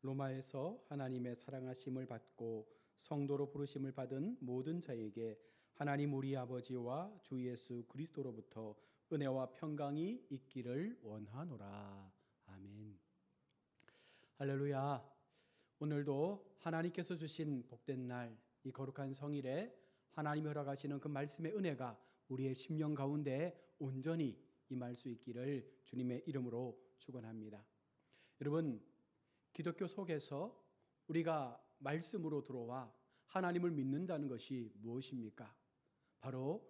로마에서 하나님의 사랑하심을 받고 성도로 부르심을 받은 모든 자에게 하나님 우리 아버지와 주 예수 그리스도로부터 은혜와 평강이 있기를 원하노라. 아멘. 할렐루야. 오늘도 하나님께서 주신 복된 날, 이 거룩한 성일에 하나님이 허락하시는 그 말씀의 은혜가 우리의 심령 가운데 온전히 임할 수 있기를 주님의 이름으로 축원합니다. 여러분, 기독교 속에서 우리가 말씀으로 들어와 하나님을 믿는다는 것이 무엇입니까? 바로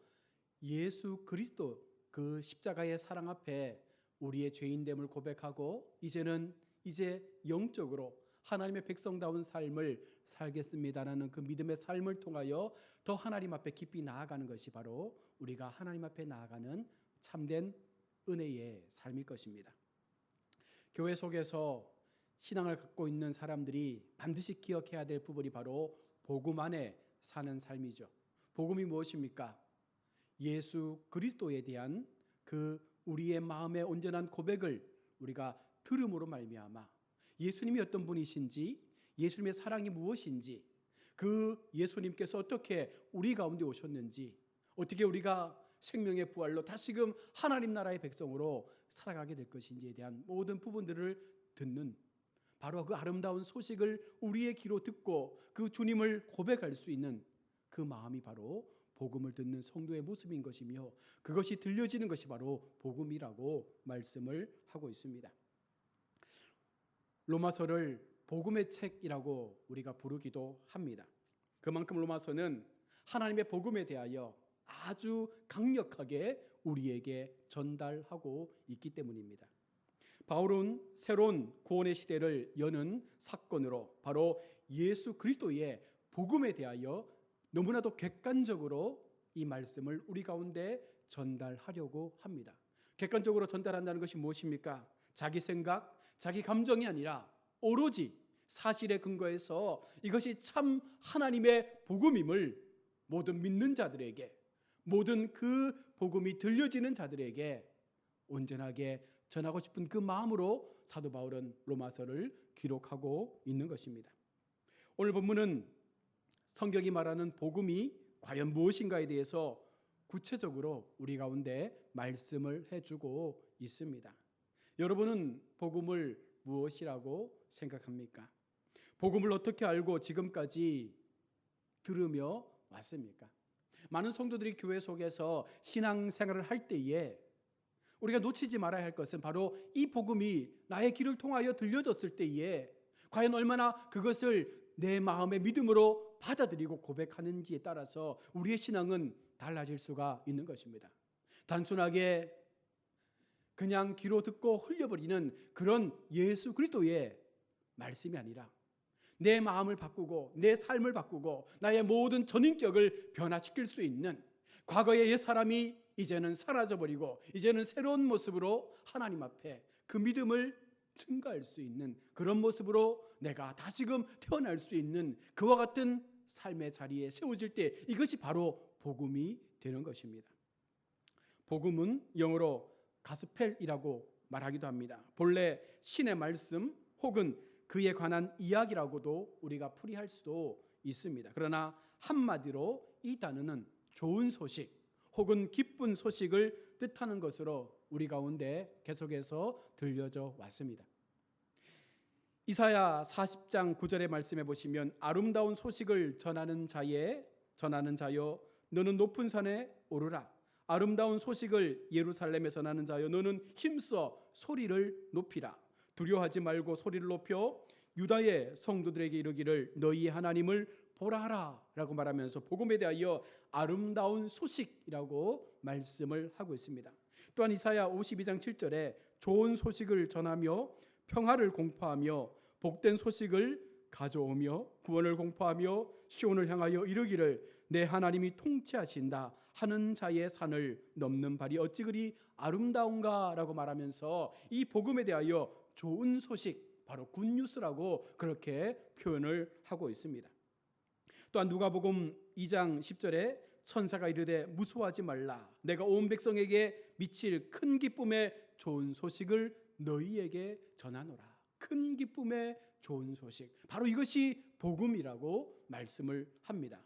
예수 그리스도 그 십자가의 사랑 앞에 우리의 죄인됨을 고백하고 이제 영적으로 하나님의 백성다운 삶을 살겠습니다라는 그 믿음의 삶을 통하여 더 하나님 앞에 깊이 나아가는 것이 바로 우리가 하나님 앞에 나아가는 참된 은혜의 삶일 것입니다. 교회 속에서 신앙을 갖고 있는 사람들이 반드시 기억해야 될 부분이 바로 복음 안에 사는 삶이죠. 복음이 무엇입니까? 예수 그리스도에 대한 그 우리의 마음의 온전한 고백을 우리가 들음으로 말미암아 예수님이 어떤 분이신지, 예수님의 사랑이 무엇인지, 그 예수님께서 어떻게 우리 가운데 오셨는지, 어떻게 우리가 생명의 부활로 다시금 하나님 나라의 백성으로 살아가게 될 것인지에 대한 모든 부분들을 듣는, 바로 그 아름다운 소식을 우리의 귀로 듣고 그 주님을 고백할 수 있는 그 마음이 바로 복음을 듣는 성도의 모습인 것이며, 그것이 들려지는 것이 바로 복음이라고 말씀을 하고 있습니다. 로마서를 복음의 책이라고 우리가 부르기도 합니다. 그만큼 로마서는 하나님의 복음에 대하여 아주 강력하게 우리에게 전달하고 있기 때문입니다. 바울은 새로운 구원의 시대를 여는 사건으로 바로 예수 그리스도의 복음에 대하여 너무나도 객관적으로 이 말씀을 우리 가운데 전달하려고 합니다. 객관적으로 전달한다는 것이 무엇입니까? 자기 생각, 자기 감정이 아니라 오로지 사실에 근거해서 이것이 참 하나님의 복음임을 모든 믿는 자들에게, 모든 그 복음이 들려지는 자들에게 온전하게 전하고 싶은 그 마음으로 사도 바울은 로마서를 기록하고 있는 것입니다. 오늘 본문은 성경이 말하는 복음이 과연 무엇인가에 대해서 구체적으로 우리 가운데 말씀을 해주고 있습니다. 여러분은 복음을 무엇이라고 생각합니까? 복음을 어떻게 알고 지금까지 들으며 왔습니까? 많은 성도들이 교회 속에서 신앙생활을 할 때에 우리가 놓치지 말아야 할 것은 바로 이 복음이 나의 귀를 통하여 들려졌을 때에 과연 얼마나 그것을 내 마음의 믿음으로 받아들이고 고백하는지에 따라서 우리의 신앙은 달라질 수가 있는 것입니다. 단순하게 그냥 귀로 듣고 흘려버리는 그런 예수 그리스도의 말씀이 아니라 내 마음을 바꾸고 내 삶을 바꾸고 나의 모든 전인격을 변화시킬 수 있는, 과거의 옛 사람이 이제는 사라져버리고 이제는 새로운 모습으로 하나님 앞에 그 믿음을 증가할 수 있는 그런 모습으로 내가 다시금 태어날 수 있는 그와 같은 삶의 자리에 세워질 때 이것이 바로 복음이 되는 것입니다. 복음은 영어로 가스펠이라고 말하기도 합니다. 본래 신의 말씀 혹은 그에 관한 이야기라고도 우리가 풀이할 수도 있습니다. 그러나 한마디로 이 단어는 좋은 소식 혹은 기쁜 소식을 뜻하는 것으로 우리 가운데 계속해서 들려져 왔습니다. 이사야 40장 9절의 말씀에 보시면 아름다운 소식을 전하는 자여 너는 높은 산에 오르라. 아름다운 소식을 예루살렘에 전하는 자여 너는 힘써 소리를 높이라. 두려워하지 말고 소리를 높여 유다의 성도들에게 이르기를 너희의 하나님을 보라 하라 라고 말하면서 복음에 대하여 아름다운 소식이라고 말씀을 하고 있습니다. 또한 이사야 52장 7절에 좋은 소식을 전하며 평화를 공포하며 복된 소식을 가져오며 구원을 공포하며 시온을 향하여 이르기를 내 하나님이 통치하신다 하는 자의 산을 넘는 발이 어찌 그리 아름다운가 라고 말하면서 이 복음에 대하여 좋은 소식, 바로 굿뉴스라고 그렇게 표현을 하고 있습니다. 또한 누가복음 2장 10절에 천사가 이르되 무서워하지 말라 내가 온 백성에게 미칠 큰 기쁨의 좋은 소식을 너희에게 전하노라. 큰 기쁨의 좋은 소식, 바로 이것이 복음이라고 말씀을 합니다.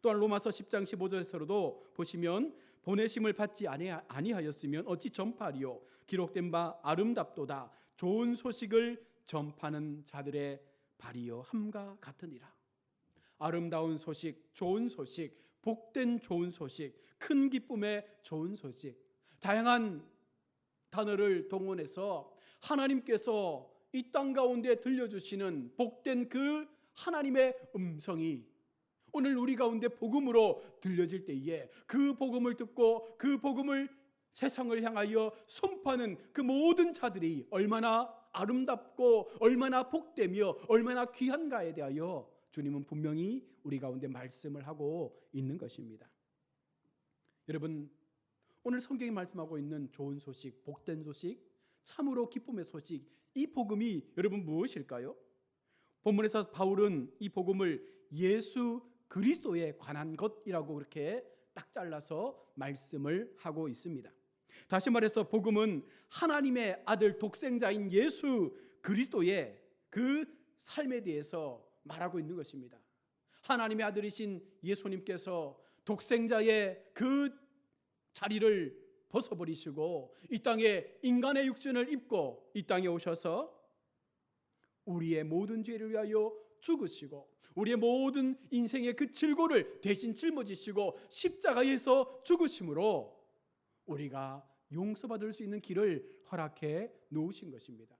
또한 로마서 10장 15절에서도 보시면 보내심을 받지 아니하였으면 어찌 전파리요 기록된 바 아름답도다 좋은 소식을 전파하는 자들의 발이요 함과 같으니라. 아름다운 소식, 좋은 소식, 복된 좋은 소식, 큰 기쁨의 좋은 소식, 다양한 단어를 동원해서 하나님께서 이 땅 가운데 들려주시는 복된 그 하나님의 음성이 오늘 우리 가운데 복음으로 들려질 때에 그 복음을 듣고 그 복음을 세상을 향하여 선포하는 그 모든 자들이 얼마나 아름답고 얼마나 복되며 얼마나 귀한가에 대하여 주님은 분명히 우리 가운데 말씀을 하고 있는 것입니다. 여러분, 오늘 성경이 말씀하고 있는 좋은 소식, 복된 소식, 참으로 기쁨의 소식, 이 복음이 여러분 무엇일까요? 본문에서 바울은 이 복음을 예수 그리스도에 관한 것이라고 그렇게 딱 잘라서 말씀을 하고 있습니다. 다시 말해서 복음은 하나님의 아들 독생자인 예수 그리스도의 그 삶에 대해서 말하고 있는 것입니다. 하나님의 아들이신 예수님께서 독생자의 그 자리를 벗어버리시고 이 땅에 인간의 육신을 입고 이 땅에 오셔서 우리의 모든 죄를 위하여 죽으시고 우리의 모든 인생의 그 질고를 대신 짊어지시고 십자가에서 죽으심으로 우리가 용서받을 수 있는 길을 허락해 놓으신 것입니다.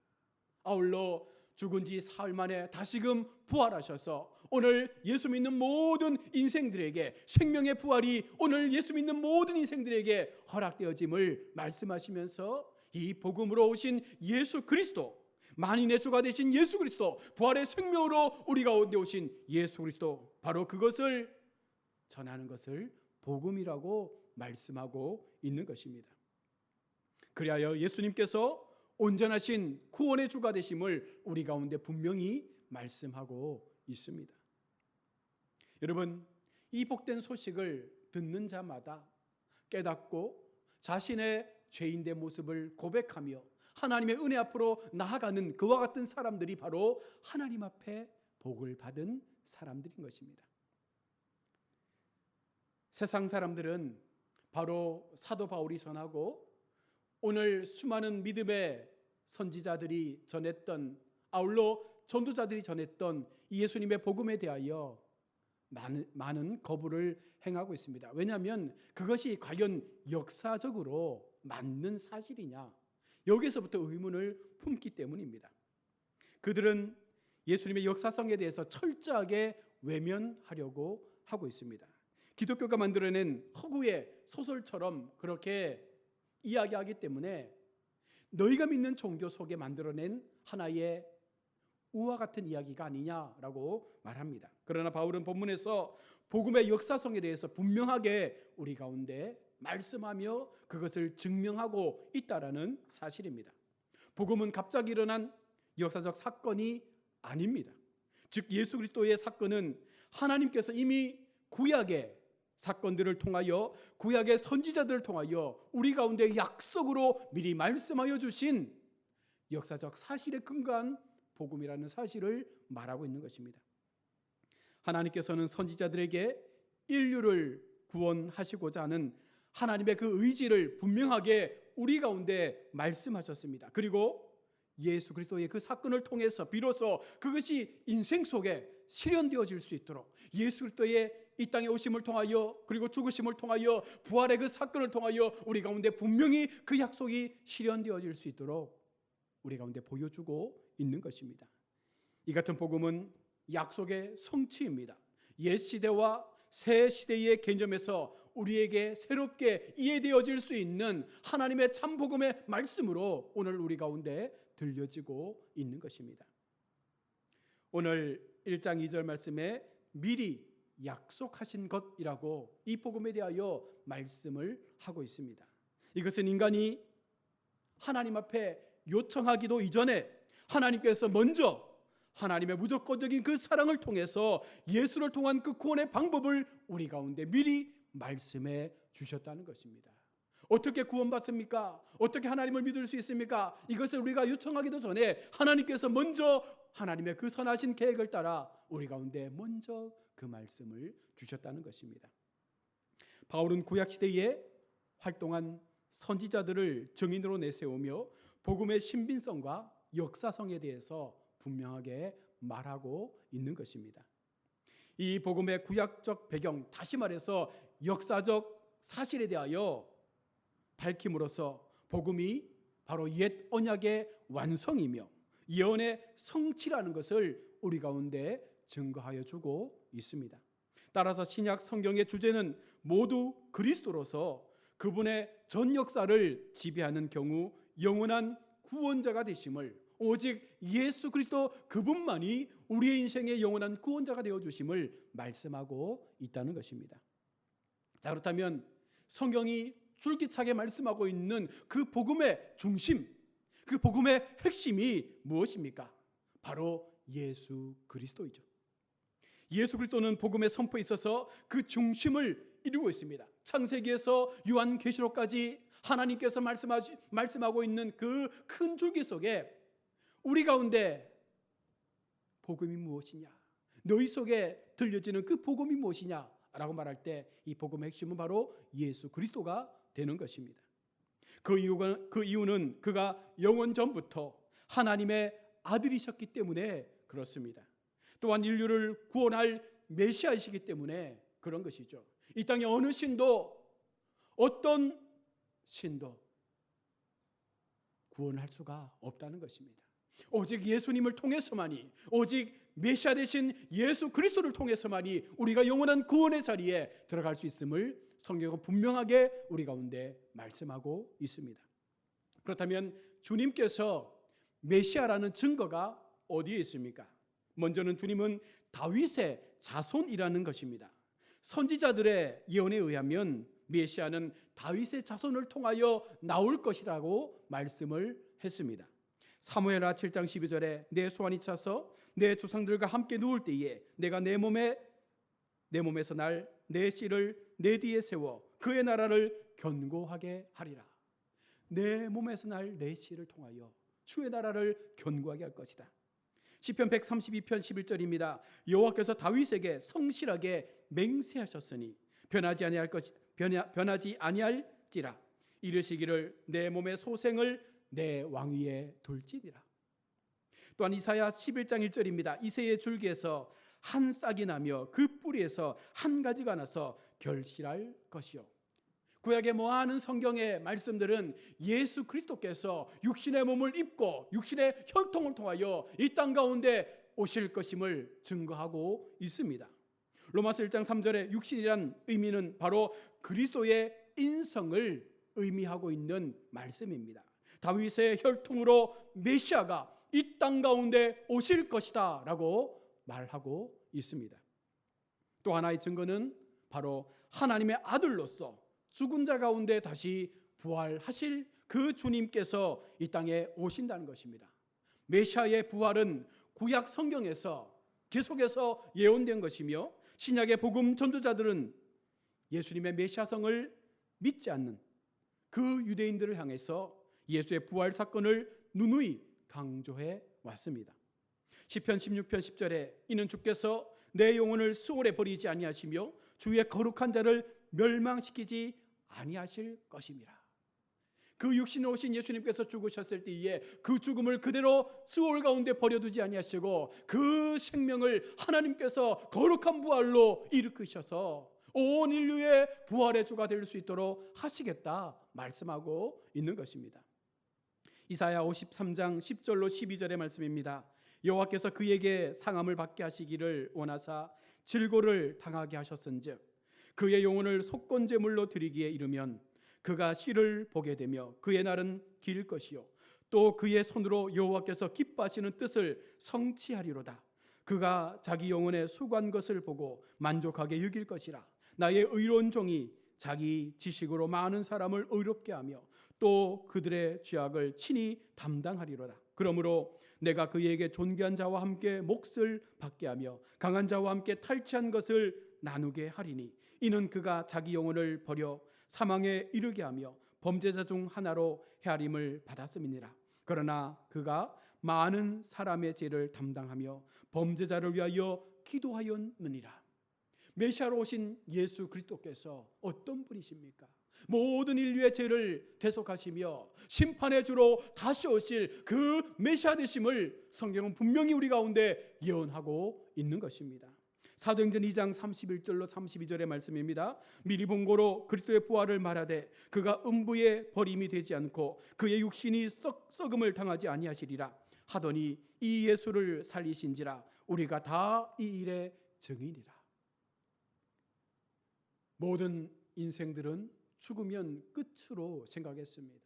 아울러 죽은 지 사흘 만에 다시금 부활하셔서 오늘 예수 믿는 모든 인생들에게 생명의 부활이 오늘 예수 믿는 모든 인생들에게 허락되어짐을 말씀하시면서 이 복음으로 오신 예수 그리스도, 만인의 주가 되신 예수 그리스도, 부활의 생명으로 우리 가운데 오신 예수 그리스도, 바로 그것을 전하는 것을 복음이라고 말씀하고 있는 것입니다. 그리하여 예수님께서 온전하신 구원의 주가 되심을 우리 가운데 분명히 말씀하고 있습니다. 여러분, 이 복된 소식을 듣는 자마다 깨닫고 자신의 죄인된 모습을 고백하며 하나님의 은혜 앞으로 나아가는 그와 같은 사람들이 바로 하나님 앞에 복을 받은 사람들인 것입니다. 세상 사람들은 바로 사도 바울이 전하고 오늘 수많은 믿음의 선지자들이 전했던, 아울러 전도자들이 전했던 이 예수님의 복음에 대하여 많은 거부를 행하고 있습니다. 왜냐하면 그것이 과연 역사적으로 맞는 사실이냐, 여기서부터 의문을 품기 때문입니다. 그들은 예수님의 역사성에 대해서 철저하게 외면하려고 하고 있습니다. 기독교가 만들어낸 허구의 소설처럼 그렇게 이야기하기 때문에 너희가 믿는 종교 속에 만들어낸 하나의 우화 같은 이야기가 아니냐라고 말합니다. 그러나 바울은 본문에서 복음의 역사성에 대해서 분명하게 우리 가운데 말씀하며 그것을 증명하고 있다라는 사실입니다. 복음은 갑자기 일어난 역사적 사건이 아닙니다. 즉 예수 그리스도의 사건은 하나님께서 이미 구약의 사건들을 통하여, 구약의 선지자들을 통하여 우리 가운데 약속으로 미리 말씀하여 주신 역사적 사실에 근거한 복음이라는 사실을 말하고 있는 것입니다. 하나님께서는 선지자들에게 인류를 구원하시고자 하는 하나님의 그 의지를 분명하게 우리 가운데 말씀하셨습니다. 그리고 예수 그리스도의 그 사건을 통해서 비로소 그것이 인생 속에 실현되어질 수 있도록 예수 그리스도의 이 땅에 오심을 통하여 그리고 죽으심을 통하여 부활의 그 사건을 통하여 우리 가운데 분명히 그 약속이 실현되어질 수 있도록 우리 가운데 보여주고 있는 것입니다. 이 같은 복음은 약속의 성취입니다. 옛 시대와 새 시대의 개념에서 우리에게 새롭게 이해되어질 수 있는 하나님의 참 복음의 말씀으로 오늘 우리 가운데 들려지고 있는 것입니다. 오늘 1장 2절 말씀에 미리 약속하신 것이라고 이 복음에 대하여 말씀을 하고 있습니다. 이것은 인간이 하나님 앞에 요청하기도 이전에 하나님께서 먼저 하나님의 무조건적인 그 사랑을 통해서 예수를 통한 그 구원의 방법을 우리 가운데 미리 말씀해 주셨다는 것입니다. 어떻게 구원받습니까? 어떻게 하나님을 믿을 수 있습니까? 이것을 우리가 요청하기도 전에 하나님께서 먼저 하나님의 그 선하신 계획을 따라 우리 가운데 먼저 그 말씀을 주셨다는 것입니다. 바울은 구약시대에 활동한 선지자들을 증인으로 내세우며 복음의 신빙성과 역사성에 대해서 분명하게 말하고 있는 것입니다. 이 복음의 구약적 배경, 다시 말해서 역사적 사실에 대하여 밝힘으로써 복음이 바로 옛 언약의 완성이며 예언의 성취라는 것을 우리 가운데 증거하여 주고 있습니다. 따라서 신약 성경의 주제는 모두 그리스도로서 그분의 전 역사를 지배하는 경우 영원한 구원자가 되심을, 오직 예수 그리스도 그분만이 우리의 인생의 영원한 구원자가 되어주심을 말씀하고 있다는 것입니다. 자, 그렇다면 성경이 줄기차게 말씀하고 있는 그 복음의 중심, 그 복음의 핵심이 무엇입니까? 바로 예수 그리스도이죠. 예수 그리스도는 복음의 선포에 있어서 그 중심을 이루고 있습니다. 창세기에서 요한계시록까지 하나님께서 말씀하고 있는 그 큰 줄기 속에 우리 가운데 복음이 무엇이냐, 너희 속에 들려지는 그 복음이 무엇이냐 라고 말할 때 이 복음의 핵심은 바로 예수 그리스도가 되는 것입니다. 그 이유는 그가 영원 전부터 하나님의 아들이셨기 때문에 그렇습니다. 또한 인류를 구원할 메시아이시기 때문에 그런 것이죠. 이 땅에 어느 신도, 어떤 신도 구원할 수가 없다는 것입니다. 오직 예수님을 통해서만이, 오직 메시아 되신 예수 그리스도를 통해서만이 우리가 영원한 구원의 자리에 들어갈 수 있음을 성경은 분명하게 우리 가운데 말씀하고 있습니다. 그렇다면 주님께서 메시아라는 증거가 어디에 있습니까? 먼저는 주님은 다윗의 자손이라는 것입니다. 선지자들의 예언에 의하면 메시아는 다윗의 자손을 통하여 나올 것이라고 말씀을 했습니다. 사무엘하 7장 12절에 내 소환이 차서 내 조상들과 함께 누울 때에 내가 내 몸에서 날 내 씨를 내 뒤에 세워 그의 나라를 견고하게 하리라. 내 몸에서 날 내 씨를 통하여 주의 나라를 견고하게 할 것이다. 시편 132편 11절입니다. 여호와께서 다윗에게 성실하게 맹세하셨으니 변하지 아니할지라. 이르시기를 내 몸의 소생을 내 왕위에 둘지니라. 또한 이사야 11장 1절입니다. 이새의 줄기에서 한 싹이 나며 그 뿌리에서 한 가지가 나서 결실할 것이요. 구약의 많은 성경의 말씀들은 예수 그리스도께서 육신의 몸을 입고 육신의 혈통을 통하여 이 땅 가운데 오실 것임을 증거하고 있습니다. 로마서 1장 3절에 육신이란 의미는 바로 그리스도의 인성을 의미하고 있는 말씀입니다. 다윗의 혈통으로 메시아가 이 땅 가운데 오실 것이다 라고 말하고 있습니다. 또 하나의 증거는 바로 하나님의 아들로서 죽은 자 가운데 다시 부활하실 그 주님께서 이 땅에 오신다는 것입니다. 메시아의 부활은 구약 성경에서 계속해서 예언된 것이며 신약의 복음 전도자들은 예수님의 메시아성을 믿지 않는 그 유대인들을 향해서 예수의 부활 사건을 누누이 강조해 왔습니다. 시편 16편 10절에 이는 주께서 내 영혼을 수월에 버리지 아니하시며 주의 거룩한 자를 멸망시키지 아니하실 것임이라. 그 육신에 오신 예수님께서 죽으셨을 때에 그 죽음을 그대로 수월 가운데 버려두지 아니하시고 그 생명을 하나님께서 거룩한 부활로 일으키셔서 온 인류의 부활의 주가 될 수 있도록 하시겠다 말씀하고 있는 것입니다. 이사야 53장 10절로 12절의 말씀입니다. 여호와께서 그에게 상함을 받게 하시기를 원하사 질고를 당하게 하셨은즉 그의 영혼을 속건제물로 드리기에 이르면 그가 씨를 보게 되며 그의 날은 길 것이요 또 그의 손으로 여호와께서 기뻐하시는 뜻을 성취하리로다. 그가 자기 영혼의 수고한 것을 보고 만족하게 여길 것이라. 나의 의로운 종이 자기 지식으로 많은 사람을 의롭게 하며 또 그들의 죄악을 친히 담당하리로다. 그러므로 내가 그에게 존귀한 자와 함께 몫을 받게 하며 강한 자와 함께 탈취한 것을 나누게 하리니 이는 그가 자기 영혼을 버려 사망에 이르게 하며 범죄자 중 하나로 헤아림을 받았음이니라. 그러나 그가 많은 사람의 죄를 담당하며 범죄자를 위하여 기도하였느니라. 메시아로 오신 예수 그리스도께서 어떤 분이십니까? 모든 인류의 죄를 대속하시며 심판의 주로 다시 오실 그 메시아 되심을 성경은 분명히 우리 가운데 예언하고 있는 것입니다. 사도행전 2장 31절로 32절의 말씀입니다. 미리 본 고로 그리스도의 부활을 말하되 그가 음부에 버림이 되지 않고 그의 육신이 썩음을 당하지 아니하시리라 하더니 이 예수를 살리신지라 우리가 다 이 일의 증인이라. 모든 인생들은 죽으면 끝으로 생각했습니다.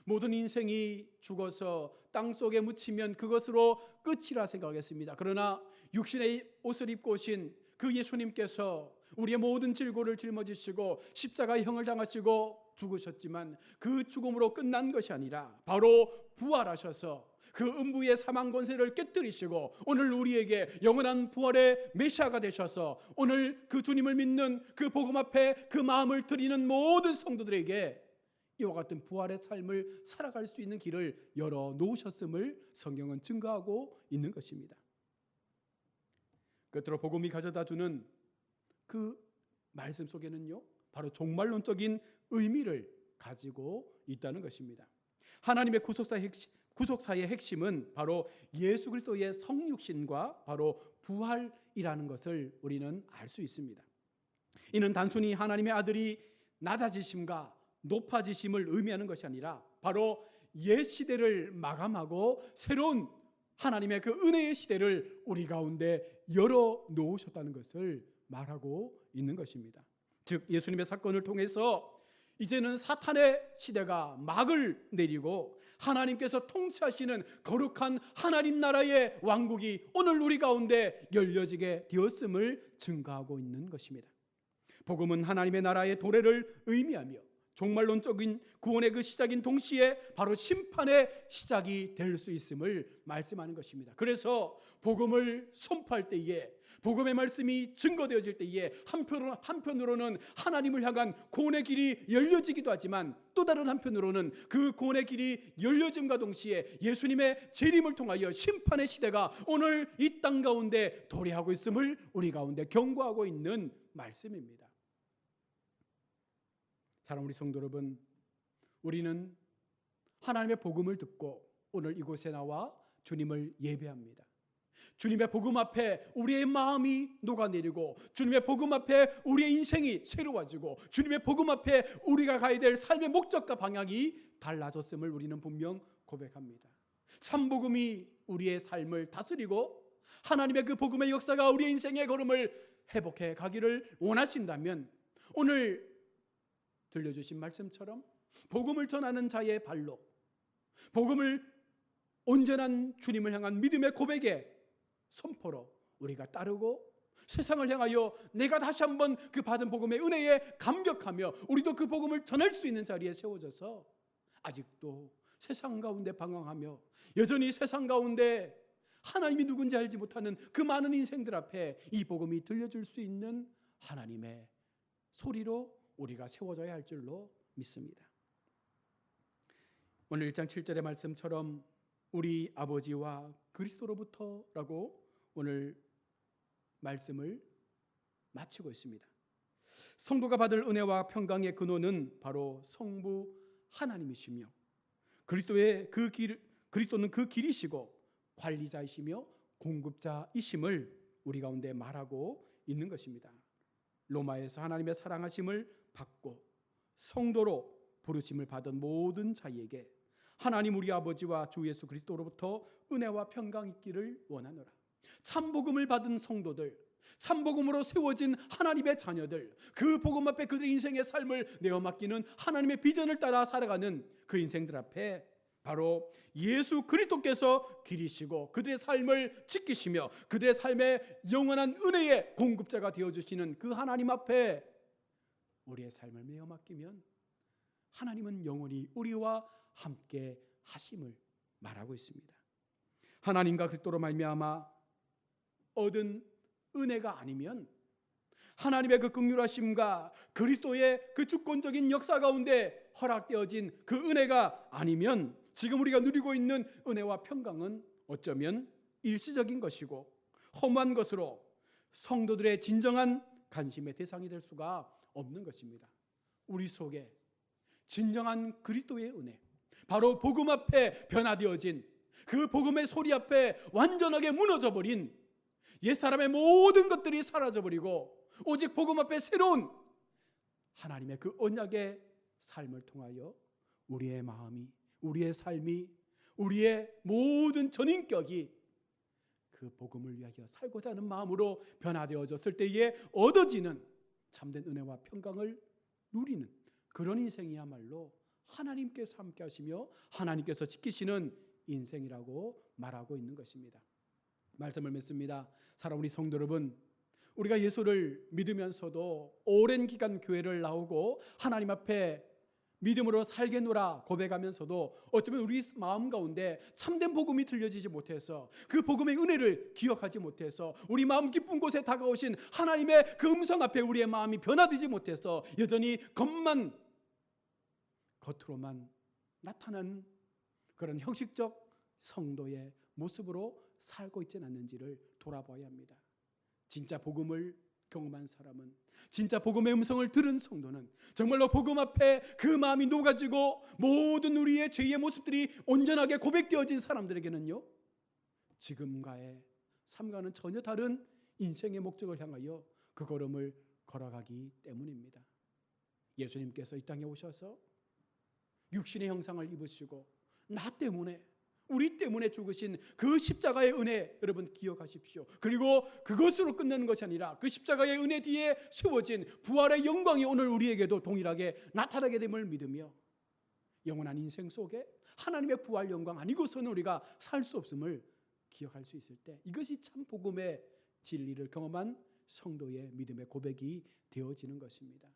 모든 인생이 죽어서 땅속에 묻히면 그것으로 끝이라 생각했습니다. 그러나 육신의 옷을 입고 오신 그 예수님께서 우리의 모든 질고를 짊어지시고 십자가의 형을 당하시고 죽으셨지만 그 죽음으로 끝난 것이 아니라 바로 부활하셔서 그 음부의 사망 권세를 깨뜨리시고 오늘 우리에게 영원한 부활의 메시아가 되셔서 오늘 그 주님을 믿는 그 복음 앞에 그 마음을 드리는 모든 성도들에게 이와 같은 부활의 삶을 살아갈 수 있는 길을 열어놓으셨음을 성경은 증거하고 있는 것입니다. 끝으로 복음이 가져다주는 그 말씀 속에는요 바로 종말론적인 의미를 가지고 있다는 것입니다. 하나님의 구속사의 핵심은 바로 예수 그리스도의 성육신과 바로 부활이라는 것을 우리는 알 수 있습니다. 이는 단순히 하나님의 아들이 낮아지심과 높아지심을 의미하는 것이 아니라 바로 옛 시대를 마감하고 새로운 하나님의 그 은혜의 시대를 우리 가운데 열어놓으셨다는 것을 말하고 있는 것입니다. 즉 예수님의 사건을 통해서 이제는 사탄의 시대가 막을 내리고 하나님께서 통치하시는 거룩한 하나님 나라의 왕국이 오늘 우리 가운데 열려지게 되었음을 증거하고 있는 것입니다. 복음은 하나님의 나라의 도래를 의미하며 종말론적인 구원의 그 시작인 동시에 바로 심판의 시작이 될 수 있음을 말씀하는 것입니다. 그래서 복음을 선포할 때에 복음의 말씀이 증거되어질 때에 한편으로는 하나님을 향한 구원의 길이 열려지기도 하지만 또 다른 한편으로는 그 구원의 길이 열려짐과 동시에 예수님의 재림을 통하여 심판의 시대가 오늘 이 땅 가운데 도래하고 있음을 우리 가운데 경고하고 있는 말씀입니다. 사랑하는 우리 성도 여러분, 우리는 하나님의 복음을 듣고 오늘 이곳에 나와 주님을 예배합니다. 주님의 복음 앞에 우리의 마음이 녹아내리고 주님의 복음 앞에 우리의 인생이 새로워지고 주님의 복음 앞에 우리가 가야 될 삶의 목적과 방향이 달라졌음을 우리는 분명 고백합니다. 참 복음이 우리의 삶을 다스리고 하나님의 그 복음의 역사가 우리의 인생의 걸음을 회복해 가기를 원하신다면 오늘 들려주신 말씀처럼 복음을 전하는 자의 발로 복음을 온전한 주님을 향한 믿음의 고백에 선포로 우리가 따르고 세상을 향하여 내가 다시 한번 그 받은 복음의 은혜에 감격하며 우리도 그 복음을 전할 수 있는 자리에 세워져서 아직도 세상 가운데 방황하며 여전히 세상 가운데 하나님이 누군지 알지 못하는 그 많은 인생들 앞에 이 복음이 들려줄 수 있는 하나님의 소리로 우리가 세워져야 할 줄로 믿습니다. 오늘 1장 7절의 말씀처럼 우리 아버지와 그리스도로부터라고 오늘 말씀을 마치고 있습니다. 성도가 받을 은혜와 평강의 근원은 바로 성부 하나님이시며 그리스도는 그 길이시고 관리자이시며 공급자이심을 우리 가운데 말하고 있는 것입니다. 로마에서 하나님의 사랑하심을 받고 성도로 부르심을 받은 모든 자에게 하나님 우리 아버지와 주 예수 그리스도로부터 은혜와 평강이 있기를 원하노라. 참복음을 받은 성도들, 참복음으로 세워진 하나님의 자녀들, 그 복음 앞에 그들의 인생의 삶을 내어 맡기는 하나님의 비전을 따라 살아가는 그 인생들 앞에 바로 예수 그리스도께서 길이시고 그들의 삶을 지키시며 그들의 삶의 영원한 은혜의 공급자가 되어주시는 그 하나님 앞에 우리의 삶을 내어 맡기면 하나님은 영원히 우리와 함께 하심을 말하고 있습니다. 하나님과 그리스도로 말미암아 얻은 은혜가 아니면 하나님의 그 긍휼하심과 그리스도의 그 주권적인 역사 가운데 허락되어진 그 은혜가 아니면 지금 우리가 누리고 있는 은혜와 평강은 어쩌면 일시적인 것이고 허무한 것으로 성도들의 진정한 관심의 대상이 될 수가 없는 것입니다. 우리 속에 진정한 그리스도의 은혜, 바로 복음 앞에 변화되어진 그 복음의 소리 앞에 완전하게 무너져버린 옛사람의 모든 것들이 사라져버리고 오직 복음 앞에 새로운 하나님의 그 언약의 삶을 통하여 우리의 마음이, 우리의 삶이, 우리의 모든 전인격이 그 복음을 위하여 살고자 하는 마음으로 변화되어졌을 때에 얻어지는 참된 은혜와 평강을 누리는 그런 인생이야말로 하나님께서 함께 하시며 하나님께서 지키시는 인생이라고 말하고 있는 것입니다. 말씀을 맺습니다. 사랑하는 우리 성도 여러분, 우리가 예수를 믿으면서도 오랜 기간 교회를 나오고 하나님 앞에 믿음으로 살겠노라 고백하면서도 어쩌면 우리 마음 가운데 참된 복음이 들려지지 못해서 그 복음의 은혜를 기억하지 못해서 우리 마음 깊은 곳에 다가오신 하나님의 그 음성 앞에 우리의 마음이 변화되지 못해서 여전히 겉으로만 나타난 그런 형식적 성도의 모습으로 살고 있지는 않는지를 돌아봐야 합니다. 진짜 복음을 경험한 사람은, 진짜 복음의 음성을 들은 성도는 정말로 복음 앞에 그 마음이 녹아지고 모든 우리의 죄의 모습들이 온전하게 고백되어진 사람들에게는요, 지금과의 삶과는 전혀 다른 인생의 목적을 향하여 그 걸음을 걸어가기 때문입니다. 예수님께서 이 땅에 오셔서 육신의 형상을 입으시고 나 때문에, 우리 때문에 죽으신 그 십자가의 은혜 여러분 기억하십시오. 그리고 그것으로 끝내는 것이 아니라 그 십자가의 은혜 뒤에 세워진 부활의 영광이 오늘 우리에게도 동일하게 나타나게 됨을 믿으며 영원한 인생 속에 하나님의 부활 영광 아니고서는 우리가 살 수 없음을 기억할 수 있을 때, 이것이 참 복음의 진리를 경험한 성도의 믿음의 고백이 되어지는 것입니다.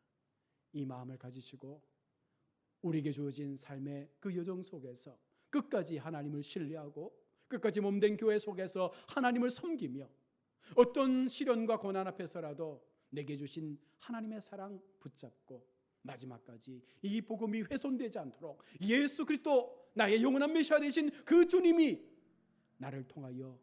이 마음을 가지시고 우리에게 주어진 삶의 그 여정 속에서 끝까지 하나님을 신뢰하고 끝까지 몸된 교회 속에서 하나님을 섬기며 어떤 시련과 고난 앞에서라도 내게 주신 하나님의 사랑 붙잡고 마지막까지 이 복음이 훼손되지 않도록 예수 그리스도 나의 영원한 메시아 되신 그 주님이 나를 통하여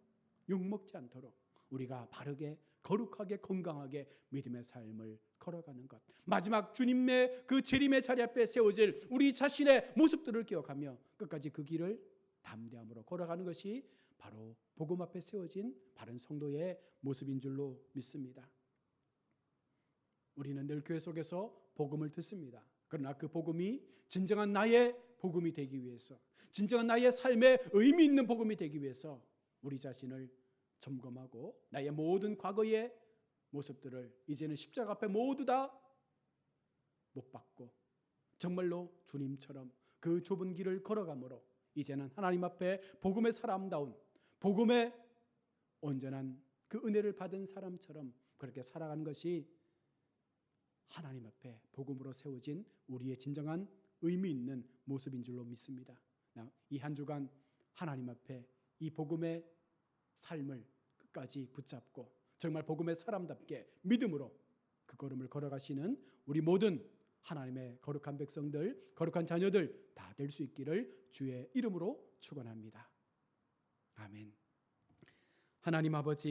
욕먹지 않도록 우리가 바르게 거룩하게 건강하게 믿음의 삶을 걸어가는 것, 마지막 주님의 그 재림의 자리 앞에 세워질 우리 자신의 모습들을 기억하며 끝까지 그 길을 담대함으로 걸어가는 것이 바로 복음 앞에 세워진 바른 성도의 모습인 줄로 믿습니다. 우리는 늘 교회 속에서 복음을 듣습니다. 그러나 그 복음이 진정한 나의 복음이 되기 위해서, 진정한 나의 삶에 의미 있는 복음이 되기 위해서 우리 자신을 점검하고 나의 모든 과거의 모습들을 이제는 십자가 앞에 모두 다 못 박고 정말로 주님처럼 그 좁은 길을 걸어가므로 이제는 하나님 앞에 복음의 사람다운, 복음의 온전한 그 은혜를 받은 사람처럼 그렇게 살아가는 것이 하나님 앞에 복음으로 세워진 우리의 진정한 의미 있는 모습인 줄로 믿습니다. 이 한 주간 하나님 앞에 이 복음의 삶을 끝까지 붙잡고 정말 복음의 사람답게 믿음으로 그 걸음을 걸어가시는 우리 모든 하나님의 거룩한 백성들, 거룩한 자녀들 다 될 수 있기를 주의 이름으로 축원합니다. 아멘. 하나님 아버지,